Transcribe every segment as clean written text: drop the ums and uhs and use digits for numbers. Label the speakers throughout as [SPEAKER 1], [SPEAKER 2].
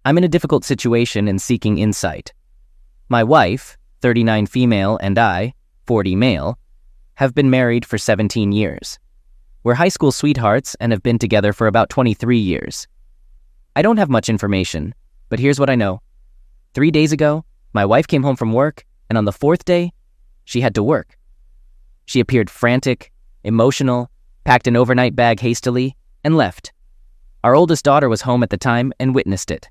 [SPEAKER 1] I'm in a difficult situation and seeking insight. My wife, 39 female, and I, 40 male, have been married for 17 years. We're high school sweethearts and have been together for about 23 years. I don't have much information, but here's what I know. 3 days ago, my wife came home from work, and on the fourth day, she had to work. She appeared frantic, emotional, packed an overnight bag hastily, and left. Our oldest daughter was home at the time and witnessed it.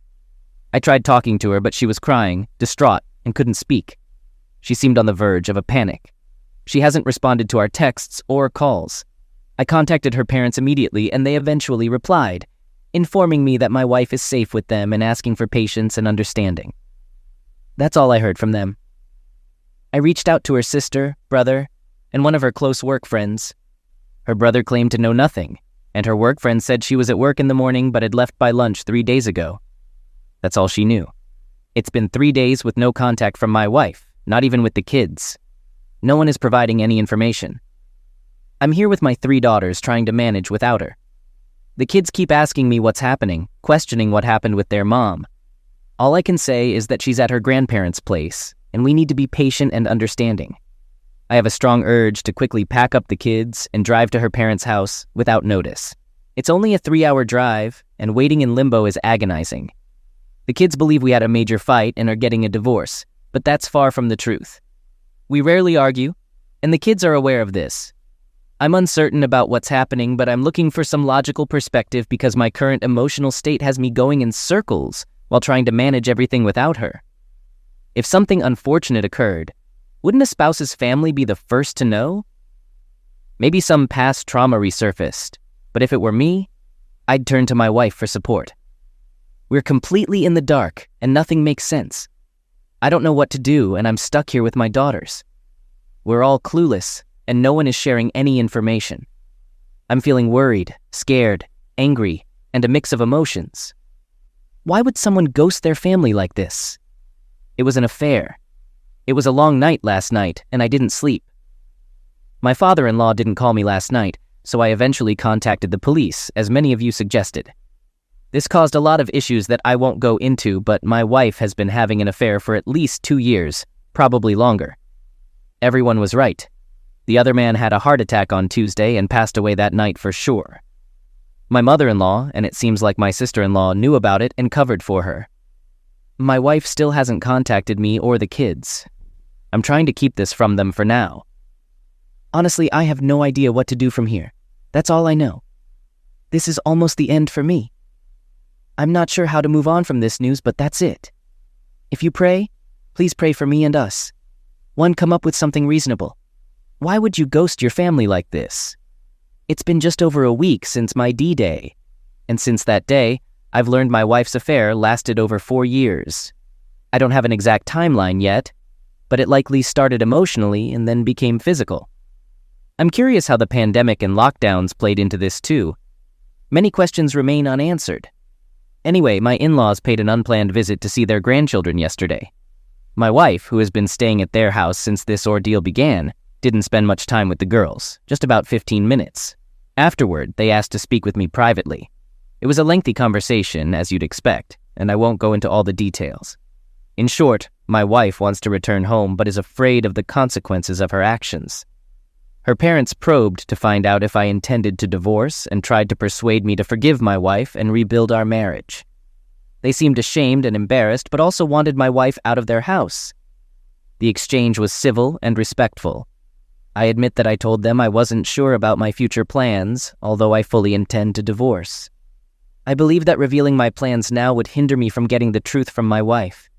[SPEAKER 1] I tried talking to her, but she was crying, distraught, and couldn't speak. She seemed on the verge of a panic. She hasn't responded to our texts or calls. I contacted her parents immediately, and they eventually replied, informing me that my wife is safe with them and asking for patience and understanding. That's all I heard from them. I reached out to her sister, brother, and one of her close work friends. Her brother claimed to know nothing, and her work friend said she was at work in the morning but had left by lunch 3 days ago. That's all she knew. It's been 3 days with no contact from my wife, not even with the kids. No one is providing any information. I'm here with my 3 daughters trying to manage without her. The kids keep asking me what's happening, questioning what happened with their mom. All I can say is that she's at her grandparents' place, and we need to be patient and understanding. I have a strong urge to quickly pack up the kids and drive to her parents' house without notice. It's only a 3-hour drive, and waiting in limbo is agonizing. The kids believe we had a major fight and are getting a divorce, but that's far from the truth. We rarely argue, and the kids are aware of this. I'm uncertain about what's happening, but I'm looking for some logical perspective because my current emotional state has me going in circles while trying to manage everything without her. If something unfortunate occurred, wouldn't a spouse's family be the first to know? Maybe some past trauma resurfaced, but if it were me, I'd turn to my wife for support. We're completely in the dark, and nothing makes sense. I don't know what to do, and I'm stuck here with my daughters. We're all clueless, and no one is sharing any information. I'm feeling worried, scared, angry, and a mix of emotions. Why would someone ghost their family like this? It was an affair. It was a long night last night, and I didn't sleep. My father-in-law didn't call me last night, so I eventually contacted the police, as many of you suggested. This caused a lot of issues that I won't go into, but my wife has been having an affair for at least 2 years, probably longer. Everyone was right. The other man had a heart attack on Tuesday and passed away that night for sure. My mother-in-law, and it seems like my sister-in-law, knew about it and covered for her. My wife still hasn't contacted me or the kids. I'm trying to keep this from them for now. Honestly, I have no idea what to do from here. That's all I know. This is almost the end for me. I'm not sure how to move on from this news, but that's it. If you pray, please pray for me and us. One, come up with something reasonable. Why would you ghost your family like this? It's been just over a week since my D-Day, and since that day, I've learned my wife's affair lasted over 4 years. I don't have an exact timeline yet, but it likely started emotionally and then became physical. I'm curious how the pandemic and lockdowns played into this too. Many questions remain unanswered. Anyway, my in-laws paid an unplanned visit to see their grandchildren yesterday. My wife, who has been staying at their house since this ordeal began, didn't spend much time with the girls, just about 15 minutes. Afterward, they asked to speak with me privately. It was a lengthy conversation, as you'd expect, and I won't go into all the details. In short, my wife wants to return home but is afraid of the consequences of her actions. Her parents probed to find out if I intended to divorce and tried to persuade me to forgive my wife and rebuild our marriage. They seemed ashamed and embarrassed, but also wanted my wife out of their house. The exchange was civil and respectful. I admit that I told them I wasn't sure about my future plans, although I fully intend to divorce. I believe that revealing my plans now would hinder me from getting the truth from my wife.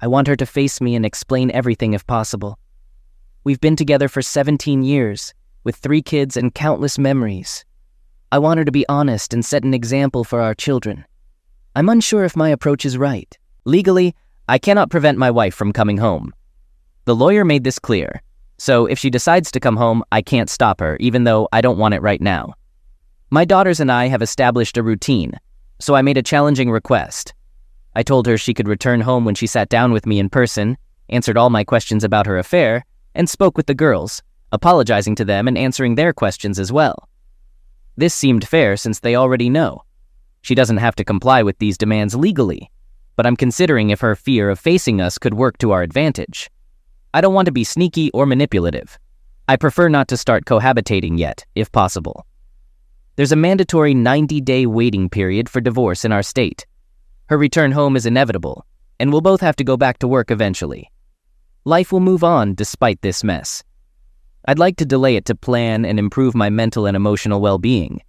[SPEAKER 1] I want her to face me and explain everything if possible. We've been together for 17 years, with 3 kids and countless memories. I want her to be honest and set an example for our children. I'm unsure if my approach is right. Legally, I cannot prevent my wife from coming home. The lawyer made this clear, so if she decides to come home, I can't stop her, even though I don't want it right now. My daughters and I have established a routine, so I made a challenging request. I told her she could return home when she sat down with me in person, answered all my questions about her affair, and spoke with the girls, apologizing to them and answering their questions as well. This seemed fair since they already know. She doesn't have to comply with these demands legally, but I'm considering if her fear of facing us could work to our advantage. I don't want to be sneaky or manipulative. I prefer not to start cohabitating yet, if possible. There's a mandatory 90-day waiting period for divorce in our state. Her return home is inevitable, and we'll both have to go back to work eventually. Life will move on despite this mess. I'd like to delay it to plan and improve my mental and emotional well-being.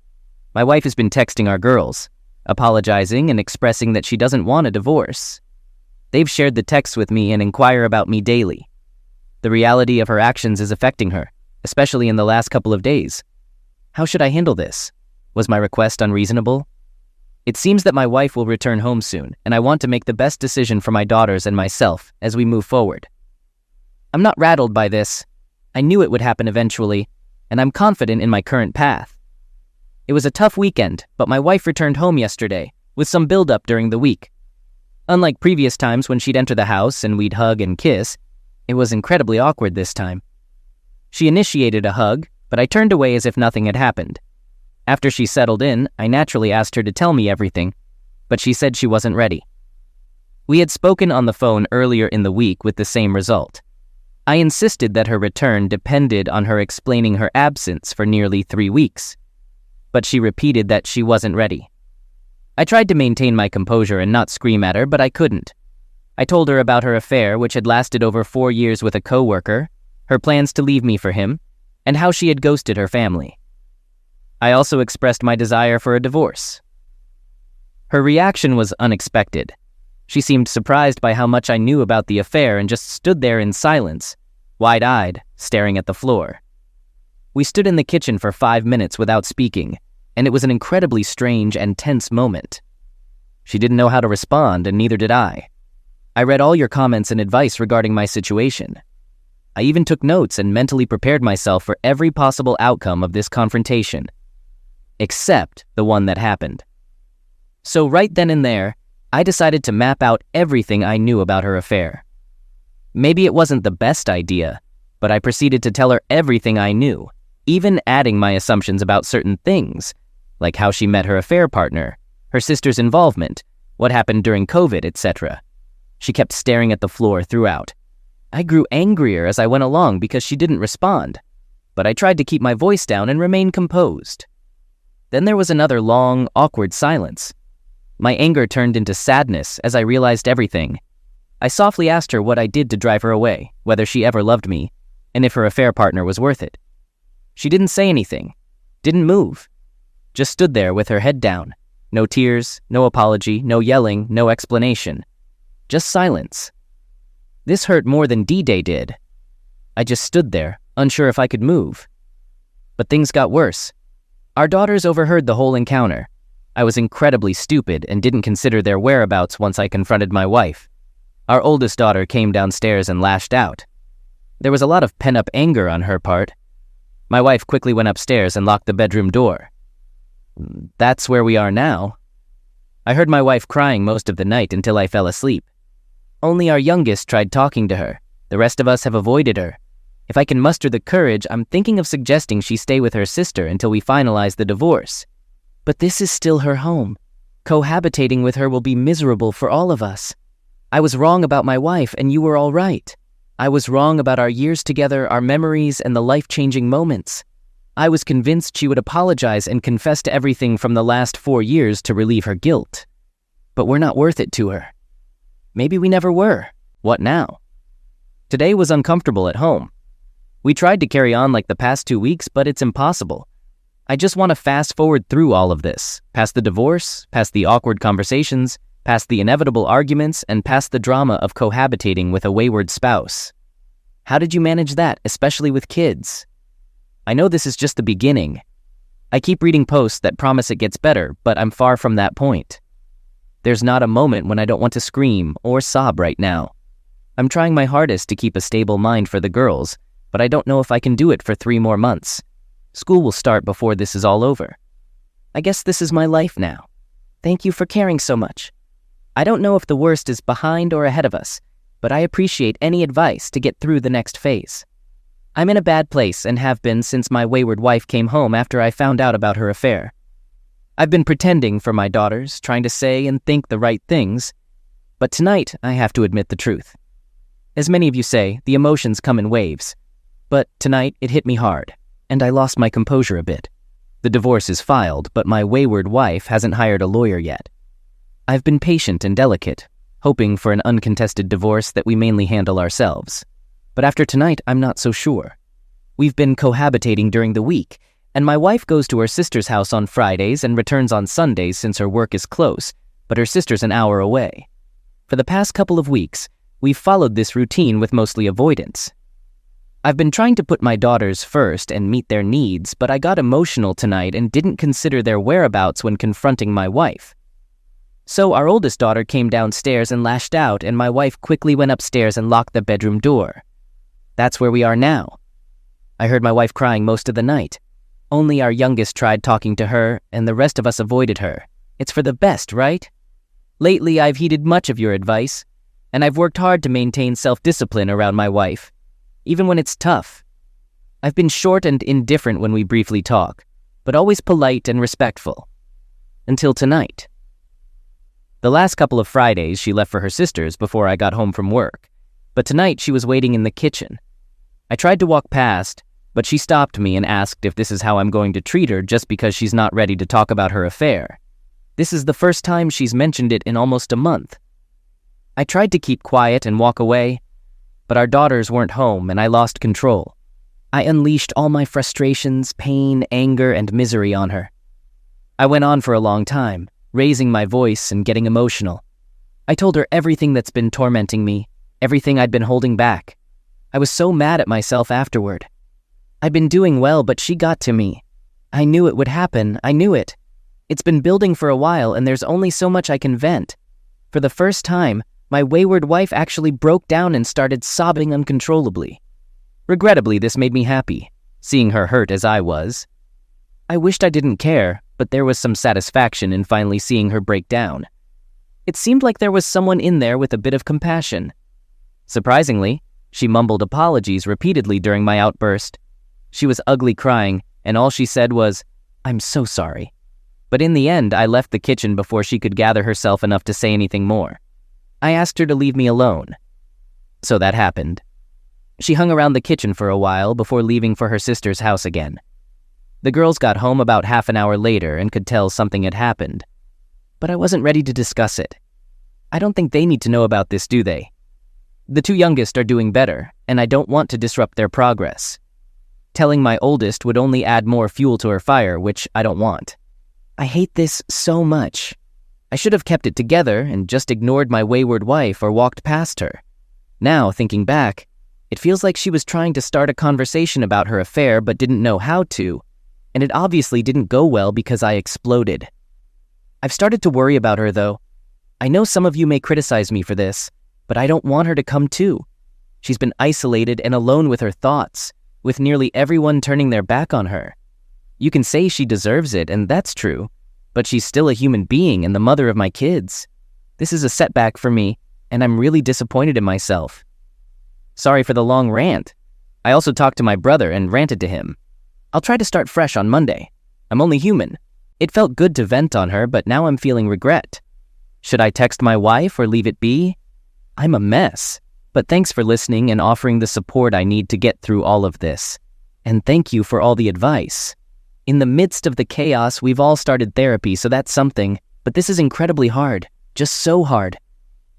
[SPEAKER 1] My wife has been texting our girls, apologizing and expressing that she doesn't want a divorce. They've shared the texts with me and inquire about me daily. The reality of her actions is affecting her, especially in the last couple of days. How should I handle this? Was my request unreasonable? It seems that my wife will return home soon, and I want to make the best decision for my daughters and myself as we move forward. I'm not rattled by this. I knew it would happen eventually, and I'm confident in my current path. It was a tough weekend, but my wife returned home yesterday, with some build-up during the week. Unlike previous times when she'd enter the house and we'd hug and kiss, it was incredibly awkward this time. She initiated a hug, but I turned away as if nothing had happened. After she settled in, I naturally asked her to tell me everything, but she said she wasn't ready. We had spoken on the phone earlier in the week with the same result. I insisted that her return depended on her explaining her absence for nearly 3 weeks, but she repeated that she wasn't ready. I tried to maintain my composure and not scream at her, but I couldn't. I told her about her affair, which had lasted over 4 years with a coworker, her plans to leave me for him, and how she had ghosted her family. I also expressed my desire for a divorce. Her reaction was unexpected. She seemed surprised by how much I knew about the affair and just stood there in silence, wide-eyed, staring at the floor. We stood in the kitchen for 5 minutes without speaking, and it was an incredibly strange and tense moment. She didn't know how to respond, and neither did I. I read all your comments and advice regarding my situation. I even took notes and mentally prepared myself for every possible outcome of this confrontation, except the one that happened. So right then and there, I decided to map out everything I knew about her affair. Maybe it wasn't the best idea, but I proceeded to tell her everything I knew, even adding my assumptions about certain things, like how she met her affair partner, her sister's involvement, what happened during COVID, etc. She kept staring at the floor throughout. I grew angrier as I went along because she didn't respond, but I tried to keep my voice down and remain composed. Then there was another long, awkward silence. My anger turned into sadness as I realized everything. I softly asked her what I did to drive her away, whether she ever loved me, and if her affair partner was worth it. She didn't say anything, didn't move, just stood there with her head down. No tears, no apology, no yelling, no explanation. Just silence. This hurt more than D-Day did. I just stood there, unsure if I could move. But things got worse. Our daughters overheard the whole encounter. I was incredibly stupid and didn't consider their whereabouts once I confronted my wife. Our oldest daughter came downstairs and lashed out. There was a lot of pent-up anger on her part. My wife quickly went upstairs and locked the bedroom door. That's where we are now. I heard my wife crying most of the night until I fell asleep. Only our youngest tried talking to her. The rest of us have avoided her. If I can muster the courage, I'm thinking of suggesting she stay with her sister until we finalize the divorce. But this is still her home. Cohabitating with her will be miserable for all of us. I was wrong about my wife, and you were all right. I was wrong about our years together, our memories, and the life-changing moments. I was convinced she would apologize and confess to everything from the last 4 years to relieve her guilt. But we're not worth it to her. Maybe we never were. What now? Today was uncomfortable at home. We tried to carry on like the past 2 weeks, but it's impossible. I just want to fast forward through all of this, past the divorce, past the awkward conversations, past the inevitable arguments, and past the drama of cohabitating with a wayward spouse. How did you manage that, especially with kids? I know this is just the beginning. I keep reading posts that promise it gets better, but I'm far from that point. There's not a moment when I don't want to scream or sob right now. I'm trying my hardest to keep a stable mind for the girls, but I don't know if I can do it for 3 more months. School will start before this is all over. I guess this is my life now. Thank you for caring so much. I don't know if the worst is behind or ahead of us, but I appreciate any advice to get through the next phase. I'm in a bad place and have been since my wayward wife came home after I found out about her affair. I've been pretending for my daughters, trying to say and think the right things, But tonight, I have to admit the truth. As many of you say, the emotions come in waves. But tonight, it hit me hard, and I lost my composure a bit. The divorce is filed, but my wayward wife hasn't hired a lawyer yet. I've been patient and delicate, hoping for an uncontested divorce that we mainly handle ourselves. But after tonight, I'm not so sure. We've been cohabitating during the week, and my wife goes to her sister's house on Fridays and returns on Sundays since her work is close, but her sister's an hour away. For the past couple of weeks, we've followed this routine with mostly avoidance. I've been trying to put my daughters first and meet their needs, but I got emotional tonight and didn't consider their whereabouts when confronting my wife. So our oldest daughter came downstairs and lashed out, and my wife quickly went upstairs and locked the bedroom door. That's where we are now. I heard my wife crying most of the night. Only our youngest tried talking to her, and the rest of us avoided her. It's for the best, right? Lately, I've heeded much of your advice, and I've worked hard to maintain self-discipline around my wife, even when it's tough. I've been short and indifferent when we briefly talk, but always polite and respectful. Until tonight. The last couple of Fridays, she left for her sister's before I got home from work, but tonight she was waiting in the kitchen. I tried to walk past, but she stopped me and asked if this is how I'm going to treat her just because she's not ready to talk about her affair. This is the first time she's mentioned it in almost a month. I tried to keep quiet and walk away, but our daughters weren't home and I lost control. I unleashed all my frustrations, pain, anger, and misery on her. I went on for a long time, raising my voice and getting emotional. I told her everything that's been tormenting me, everything I'd been holding back. I was so mad at myself afterward. I'd been doing well, but she got to me. I knew it would happen. I knew it. It's been building for a while, and there's only so much I can vent. For the first time, my wayward wife actually broke down and started sobbing uncontrollably. Regrettably, this made me happy, seeing her hurt as I was. I wished I didn't care, but there was some satisfaction in finally seeing her break down. It seemed like there was someone in there with a bit of compassion. Surprisingly, she mumbled apologies repeatedly during my outburst. She was ugly crying, and all she said was, "I'm so sorry." But in the end, I left the kitchen before she could gather herself enough to say anything more. I asked her to leave me alone. So that happened. She hung around the kitchen for a while before leaving for her sister's house again. The girls got home about half an hour later and could tell something had happened. But I wasn't ready to discuss it. I don't think they need to know about this, do they? The two youngest are doing better, and I don't want to disrupt their progress. Telling my oldest would only add more fuel to her fire, which I don't want. I hate this so much. I should have kept it together and just ignored my wayward wife or walked past her. Now, thinking back, it feels like she was trying to start a conversation about her affair but didn't know how to, and it obviously didn't go well because I exploded. I've started to worry about her, though. I know some of you may criticize me for this, but I don't want her to come too. She's been isolated and alone with her thoughts, with nearly everyone turning their back on her. You can say she deserves it, and that's true, but she's still a human being and the mother of my kids. This is a setback for me, and I'm really disappointed in myself. Sorry for the long rant. I also talked to my brother and ranted to him. I'll try to start fresh on Monday. I'm only human. It felt good to vent on her, but now I'm feeling regret. Should I text my wife or leave it be? I'm a mess, but thanks for listening and offering the support I need to get through all of this. And thank you for all the advice. In the midst of the chaos, we've all started therapy, so that's something, but this is incredibly hard, just so hard.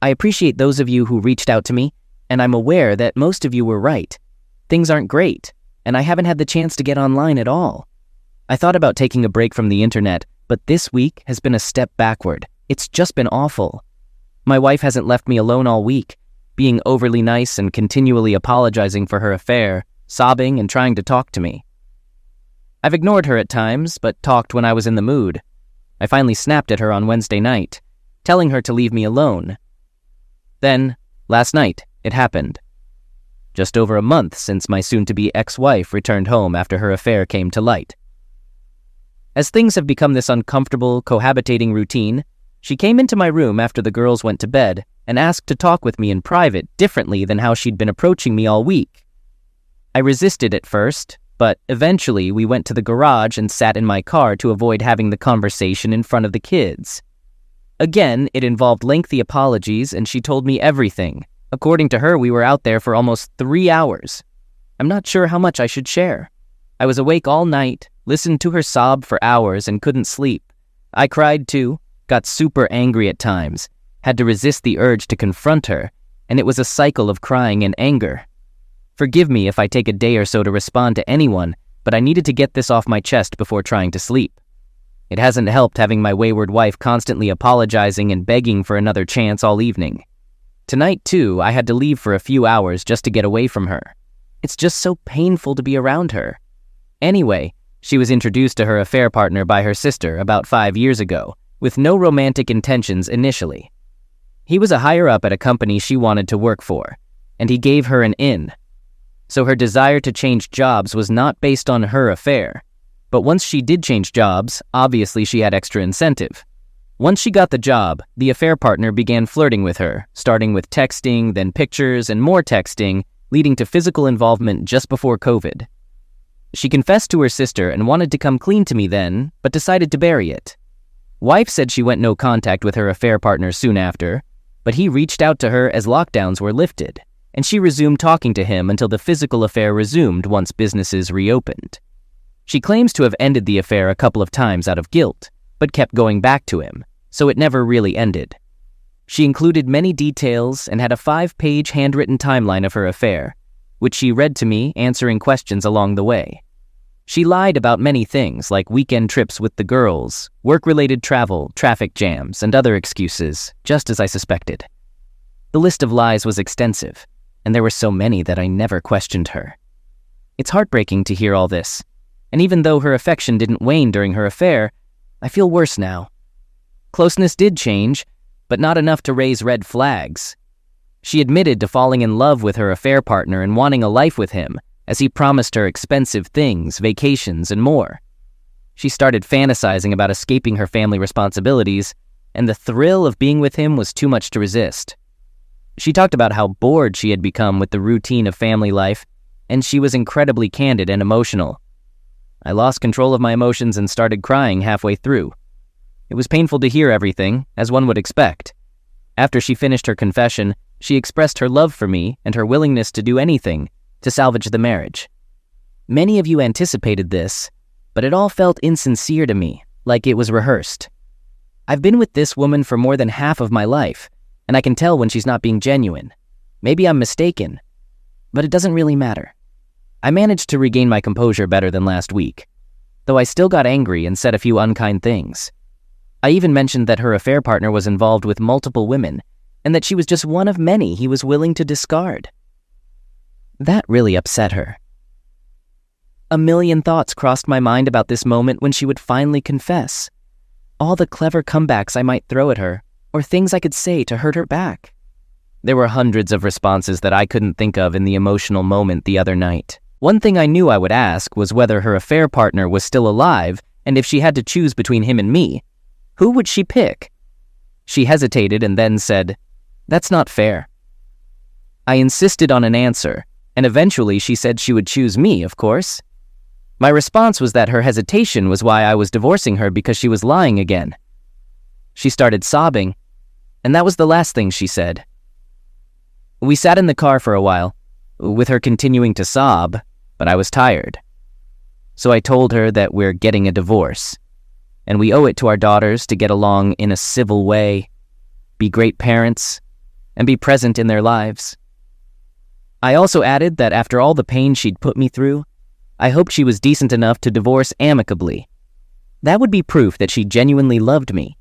[SPEAKER 1] I appreciate those of you who reached out to me, and I'm aware that most of you were right. Things aren't great, and I haven't had the chance to get online at all. I thought about taking a break from the internet, but this week has been a step backward. It's just been awful. My wife hasn't left me alone all week, being overly nice and continually apologizing for her affair, sobbing and trying to talk to me. I've ignored her at times, but talked when I was in the mood. I finally snapped at her on Wednesday night, telling her to leave me alone. Then, last night, it happened. Just over a month since my soon-to-be ex-wife returned home after her affair came to light. As things have become this uncomfortable, cohabitating routine, she came into my room after the girls went to bed and asked to talk with me in private differently than how she'd been approaching me all week. I resisted at first, but eventually we went to the garage and sat in my car to avoid having the conversation in front of the kids. Again, it involved lengthy apologies, and she told me everything. According to her, we were out there for almost 3 hours. I'm not sure how much I should share. I was awake all night, listened to her sob for hours, and couldn't sleep. I cried too, got super angry at times, had to resist the urge to confront her, and it was a cycle of crying and anger. Forgive me if I take a day or so to respond to anyone, but I needed to get this off my chest before trying to sleep. It hasn't helped having my wayward wife constantly apologizing and begging for another chance all evening. Tonight, too, I had to leave for a few hours just to get away from her. It's just so painful to be around her. Anyway, she was introduced to her affair partner by her sister about 5 years ago, with no romantic intentions initially. He was a higher-up at a company she wanted to work for, and he gave her an in. So her desire to change jobs was not based on her affair. But once she did change jobs, obviously she had extra incentive. Once she got the job, the affair partner began flirting with her, starting with texting, then pictures, and more texting, leading to physical involvement just before COVID. She confessed to her sister and wanted to come clean to me then, but decided to bury it. Wife said she went no contact with her affair partner soon after, but he reached out to her as lockdowns were lifted, and she resumed talking to him until the physical affair resumed once businesses reopened. She claims to have ended the affair a couple of times out of guilt, but kept going back to him, so it never really ended. She included many details and had a 5-page handwritten timeline of her affair, which she read to me, answering questions along the way. She lied about many things like weekend trips with the girls, work-related travel, traffic jams, and other excuses, just as I suspected. The list of lies was extensive, and there were so many that I never questioned her. It's heartbreaking to hear all this, and even though her affection didn't wane during her affair, I feel worse now. Closeness did change, but not enough to raise red flags. She admitted to falling in love with her affair partner and wanting a life with him, as he promised her expensive things, vacations, and more. She started fantasizing about escaping her family responsibilities, and the thrill of being with him was too much to resist. She talked about how bored she had become with the routine of family life, and she was incredibly candid and emotional. I lost control of my emotions and started crying halfway through. It was painful to hear everything, as one would expect. After she finished her confession, she expressed her love for me and her willingness to do anything to salvage the marriage. Many of you anticipated this, but it all felt insincere to me, like it was rehearsed. I've been with this woman for more than half of my life, and I can tell when she's not being genuine. Maybe I'm mistaken, but it doesn't really matter. I managed to regain my composure better than last week, though I still got angry and said a few unkind things. I even mentioned that her affair partner was involved with multiple women, and that she was just one of many he was willing to discard. That really upset her. A million thoughts crossed my mind about this moment when she would finally confess. All the clever comebacks I might throw at her, or things I could say to hurt her back. There were hundreds of responses that I couldn't think of in the emotional moment the other night. One thing I knew I would ask was whether her affair partner was still alive, and if she had to choose between him and me, who would she pick? She hesitated and then said, "That's not fair." I insisted on an answer, and eventually she said she would choose me, of course. My response was that her hesitation was why I was divorcing her because she was lying again. She started sobbing, and that was the last thing she said. We sat in the car for a while, with her continuing to sob, but I was tired. So I told her that we're getting a divorce, and we owe it to our daughters to get along in a civil way, be great parents, and be present in their lives. I also added that after all the pain she'd put me through, I hoped she was decent enough to divorce amicably. That would be proof that she genuinely loved me.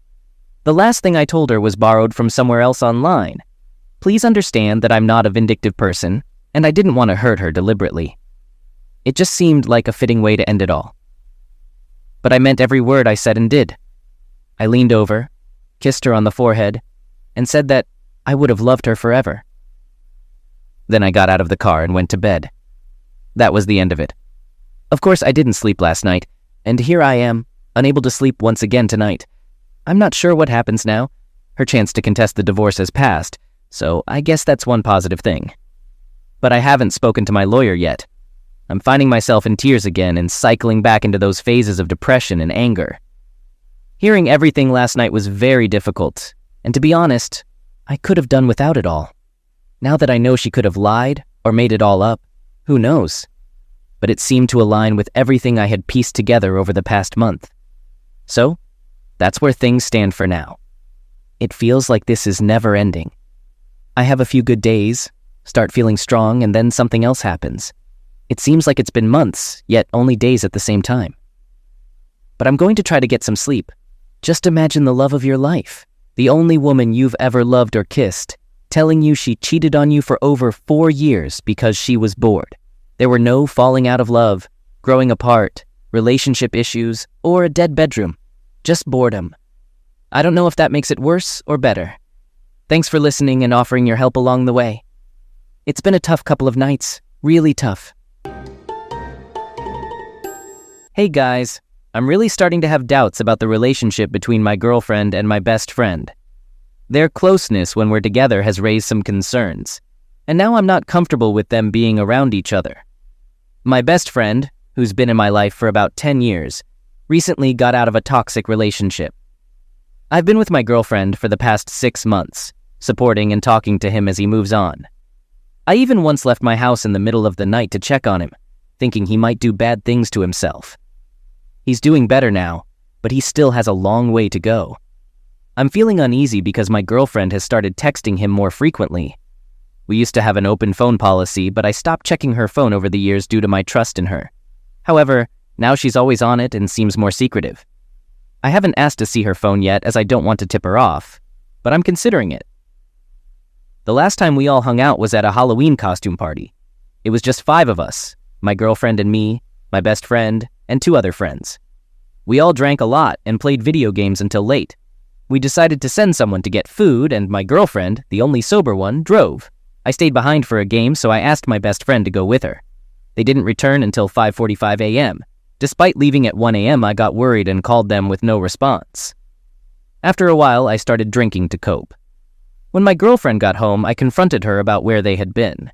[SPEAKER 1] The last thing I told her was borrowed from somewhere else online. Please understand that I'm not a vindictive person, and I didn't want to hurt her deliberately. It just seemed like a fitting way to end it all. But I meant every word I said and did. I leaned over, kissed her on the forehead, and said that I would have loved her forever. Then I got out of the car and went to bed. That was the end of it. Of course, I didn't sleep last night, and here I am, unable to sleep once again tonight. I'm not sure what happens now. Her chance to contest the divorce has passed, so I guess that's one positive thing. But I haven't spoken to my lawyer yet. I'm finding myself in tears again and cycling back into those phases of depression and anger. Hearing everything last night was very difficult, and to be honest, I could have done without it all. Now that I know she could have lied or made it all up, who knows? But it seemed to align with everything I had pieced together over the past month. So, that's where things stand for now. It feels like this is never ending. I have a few good days, start feeling strong, and then something else happens. It seems like it's been months, yet only days at the same time. But I'm going to try to get some sleep. Just imagine the love of your life, the only woman you've ever loved or kissed, telling you she cheated on you for over 4 years because she was bored. There were no falling out of love, growing apart, relationship issues, or a dead bedroom. Just boredom. I don't know if that makes it worse or better. Thanks for listening and offering your help along the way. It's been a tough couple of nights, really tough. Hey guys, I'm really starting to have doubts about the relationship between my girlfriend and my best friend. Their closeness when we're together has raised some concerns, and now I'm not comfortable with them being around each other. My best friend, who's been in my life for about 10 years, recently got out of a toxic relationship. I've been with my girlfriend for the past 6 months, supporting and talking to him as he moves on. I even once left my house in the middle of the night to check on him, thinking he might do bad things to himself. He's doing better now, but he still has a long way to go. I'm feeling uneasy because my girlfriend has started texting him more frequently. We used to have an open phone policy, but I stopped checking her phone over the years due to my trust in her. However, now she's always on it and seems more secretive. I haven't asked to see her phone yet as I don't want to tip her off, but I'm considering it. The last time we all hung out was at a Halloween costume party. It was just 5 of us, my girlfriend and me, my best friend, and 2 other friends. We all drank a lot and played video games until late. We decided to send someone to get food, and my girlfriend, the only sober one, drove. I stayed behind for a game, so I asked my best friend to go with her. They didn't return until 5:45 a.m. Despite leaving at 1 a.m., I got worried and called them with no response. After a while, I started drinking to cope. When my girlfriend got home, I confronted her about where they had been.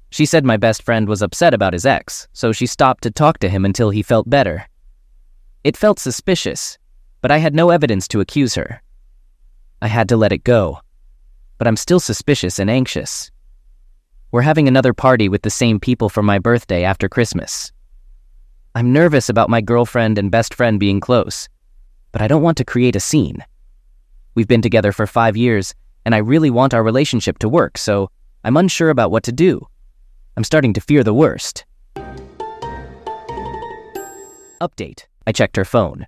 [SPEAKER 1] She said my best friend was upset about his ex, so she stopped to talk to him until he felt better. It felt suspicious, but I had no evidence to accuse her. I had to let it go, but I'm still suspicious and anxious. We're having another party with the same people for my birthday after Christmas. I'm nervous about my girlfriend and best friend being close, but I don't want to create a scene. We've been together for 5 years, and I really want our relationship to work, so I'm unsure about what to do. I'm starting to fear the worst. Update. I checked her phone.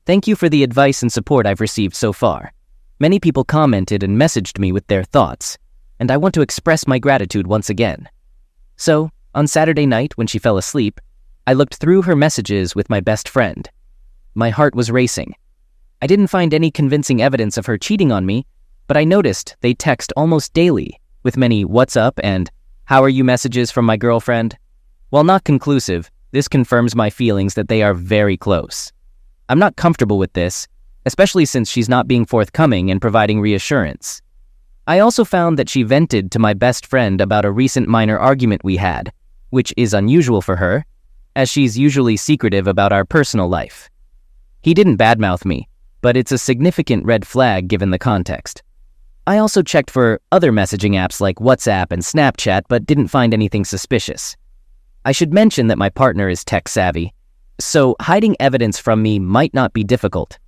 [SPEAKER 1] Thank you for the advice and support I've received so far. Many people commented and messaged me with their thoughts, and I want to express my gratitude once again. So, on Saturday night when she fell asleep, I looked through her messages with my best friend. My heart was racing. I didn't find any convincing evidence of her cheating on me, but I noticed they text almost daily, with many "what's up" and "how are you" messages from my girlfriend. While not conclusive, this confirms my feelings that they are very close. I'm not comfortable with this, especially since she's not being forthcoming and providing reassurance. I also found that she vented to my best friend about a recent minor argument we had, which is unusual for her, as she's usually secretive about our personal life. He didn't badmouth me, but it's a significant red flag given the context. I also checked for other messaging apps like WhatsApp and Snapchat, but didn't find anything suspicious. I should mention that my partner is tech-savvy, so hiding evidence from me might not be difficult.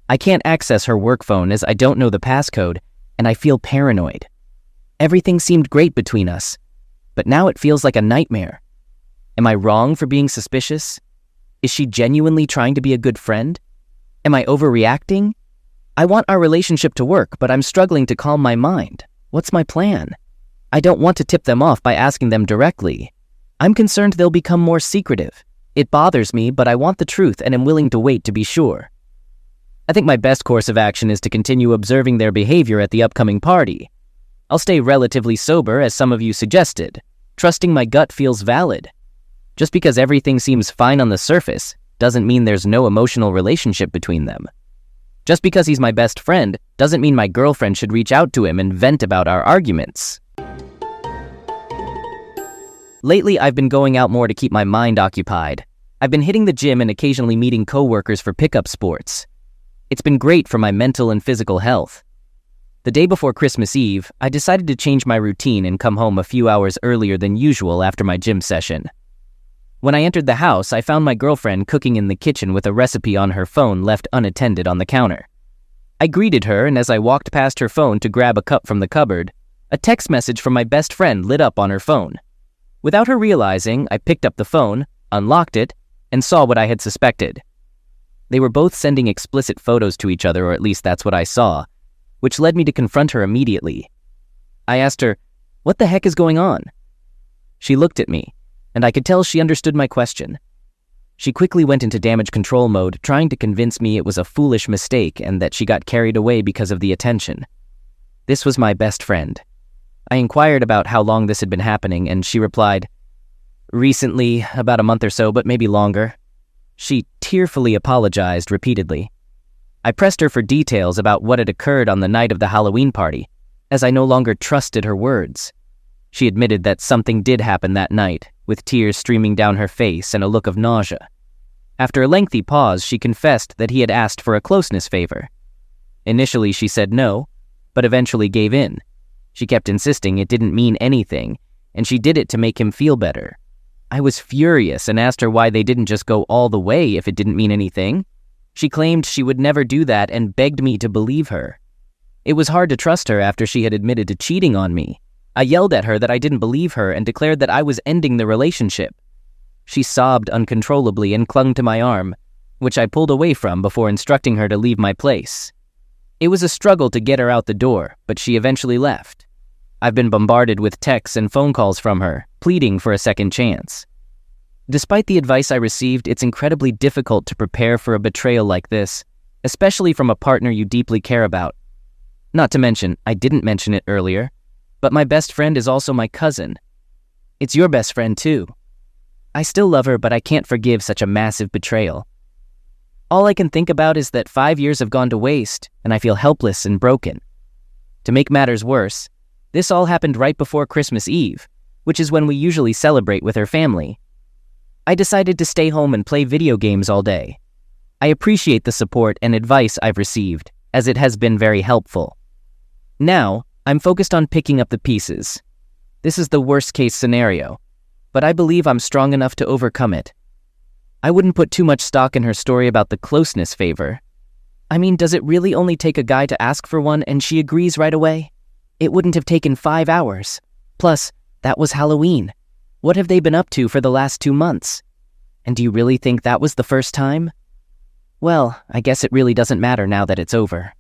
[SPEAKER 1] I can't access her work phone as I don't know the passcode, and I feel paranoid. Everything seemed great between us, but now it feels like a nightmare. Am I wrong for being suspicious? Is she genuinely trying to be a good friend? Am I overreacting? I want our relationship to work, but I'm struggling to calm my mind. What's my plan? I don't want to tip them off by asking them directly. I'm concerned they'll become more secretive. It bothers me, but I want the truth and am willing to wait to be sure. I think my best course of action is to continue observing their behavior at the upcoming party. I'll stay relatively sober, as some of you suggested. Trusting my gut feels valid. Just because everything seems fine on the surface doesn't mean there's no emotional relationship between them. Just because he's my best friend doesn't mean my girlfriend should reach out to him and vent about our arguments. Lately, I've been going out more to keep my mind occupied. I've been hitting the gym and occasionally meeting coworkers for pickup sports. It's been great for my mental and physical health. The day before Christmas Eve, I decided to change my routine and come home a few hours earlier than usual after my gym session. When I entered the house, I found my girlfriend cooking in the kitchen with a recipe on her phone left unattended on the counter. I greeted her, and as I walked past her phone to grab a cup from the cupboard, a text message from my best friend lit up on her phone. Without her realizing, I picked up the phone, unlocked it, and saw what I had suspected. They were both sending explicit photos to each other, or at least that's what I saw, which led me to confront her immediately. I asked her, "What the heck is going on?" She looked at me, and I could tell she understood my question. She quickly went into damage control mode, trying to convince me it was a foolish mistake and that she got carried away because of the attention. This was my best friend. I inquired about how long this had been happening, and she replied, "Recently, about a month or so, but maybe longer." She tearfully apologized repeatedly. I pressed her for details about what had occurred on the night of the Halloween party, as I no longer trusted her words. She admitted that something did happen that night, with tears streaming down her face and a look of nausea. After a lengthy pause, she confessed that he had asked for a closeness favor. Initially, she said no, but eventually gave in. She kept insisting it didn't mean anything, and she did it to make him feel better. I was furious and asked her why they didn't just go all the way if it didn't mean anything. She claimed she would never do that and begged me to believe her. It was hard to trust her after she had admitted to cheating on me. I yelled at her that I didn't believe her and declared that I was ending the relationship. She sobbed uncontrollably and clung to my arm, which I pulled away from before instructing her to leave my place. It was a struggle to get her out the door, but she eventually left. I've been bombarded with texts and phone calls from her, pleading for a second chance. Despite the advice I received, it's incredibly difficult to prepare for a betrayal like this, especially from a partner you deeply care about. Not to mention, I didn't mention it earlier, but my best friend is also my cousin. It's your best friend too. I still love her, but I can't forgive such a massive betrayal. All I can think about is that 5 years have gone to waste, and I feel helpless and broken. To make matters worse, this all happened right before Christmas Eve, which is when we usually celebrate with her family. I decided to stay home and play video games all day. I appreciate the support and advice I've received, as it has been very helpful. Now, I'm focused on picking up the pieces. This is the worst-case scenario, but I believe I'm strong enough to overcome it. I wouldn't put too much stock in her story about the closeness favor. I mean, does it really only take a guy to ask for one and she agrees right away? It wouldn't have taken 5 hours. Plus, that was Halloween. What have they been up to for the last 2 months? And do you really think that was the first time? Well, I guess it really doesn't matter now that it's over.